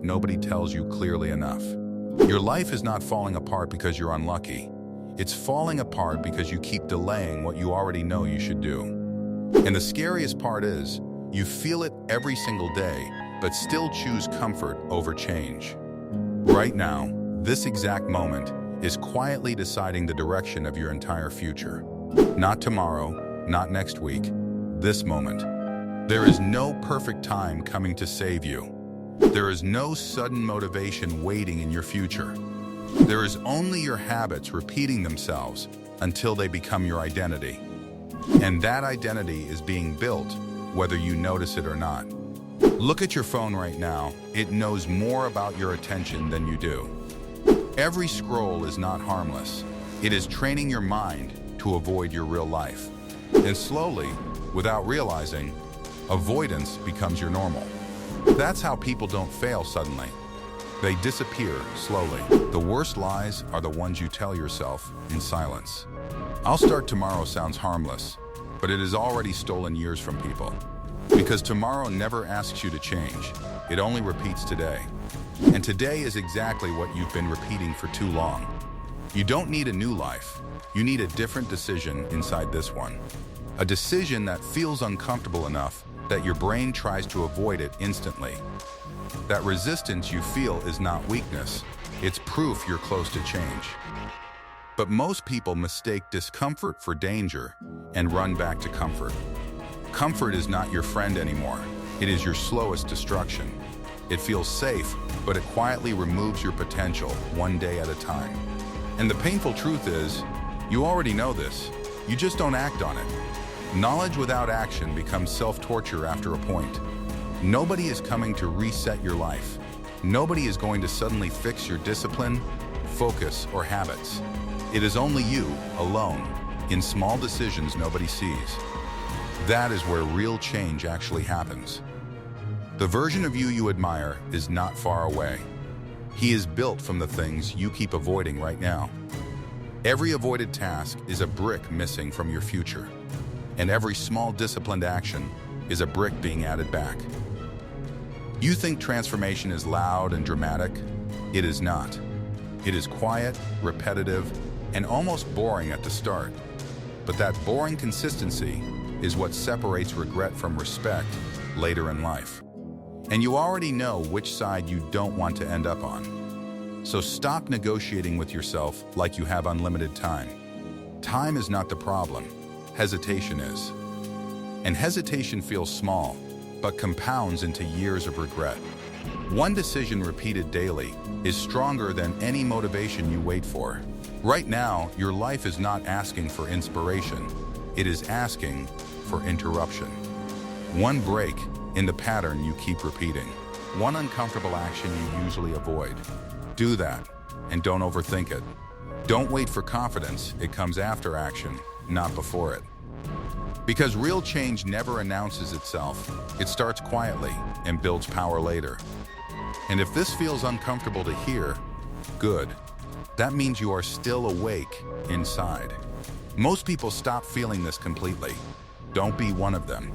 nobody tells you clearly enough. Your life is not falling apart because you're unlucky. It's falling apart because you keep delaying what you already know you should do. And the scariest part is, you feel it every single day, but still choose comfort over change. Right now, this exact moment is quietly deciding the direction of your entire future. Not tomorrow, not next week, this moment. There is no perfect time coming to save you. There is no sudden motivation waiting in your future. There is only your habits repeating themselves until they become your identity. And that identity is being built whether you notice it or not. Look at your phone right now. It knows more about your attention than you do. Every scroll is not harmless. It is training your mind to avoid your real life. And slowly, without realizing, avoidance becomes your normal. That's how people don't fail suddenly. They disappear slowly. The worst lies are the ones you tell yourself in silence. I'll start tomorrow sounds harmless, but it has already stolen years from people. Because tomorrow never asks you to change. It only repeats today. And today is exactly what you've been repeating for too long. You don't need a new life. You need a different decision inside this one. A decision that feels uncomfortable enough that your brain tries to avoid it instantly. That resistance you feel is not weakness. It's proof you're close to change. But most people mistake discomfort for danger and run back to comfort. Comfort is not your friend anymore. It is your slowest destruction. It feels safe, but it quietly removes your potential one day at a time. And the painful truth is, you already know this. You just don't act on it. Knowledge without action becomes self-torture after a point. Nobody is coming to reset your life. Nobody is going to suddenly fix your discipline, focus, or habits. It is only you, alone, in small decisions nobody sees. That is where real change actually happens. The version of you admire is not far away. He is built from the things you keep avoiding right now. Every avoided task is a brick missing from your future. And every small disciplined action is a brick being added back. You think transformation is loud and dramatic? It is not. It is quiet, repetitive, and almost boring at the start. But that boring consistency is what separates regret from respect later in life. And you already know which side you don't want to end up on. So stop negotiating with yourself like you have unlimited time. Time is not the problem. Hesitation is. And hesitation feels small, but compounds into years of regret. One decision repeated daily is stronger than any motivation you wait for. Right now, your life is not asking for inspiration. It is asking for interruption. One break in the pattern you keep repeating. One uncomfortable action you usually avoid. Do that, and don't overthink it. Don't wait for confidence. It comes after action, not before it. Because real change never announces itself. It starts quietly and builds power later. And if this feels uncomfortable to hear, good. That means you are still awake inside. Most people stop feeling this completely. Don't be one of them.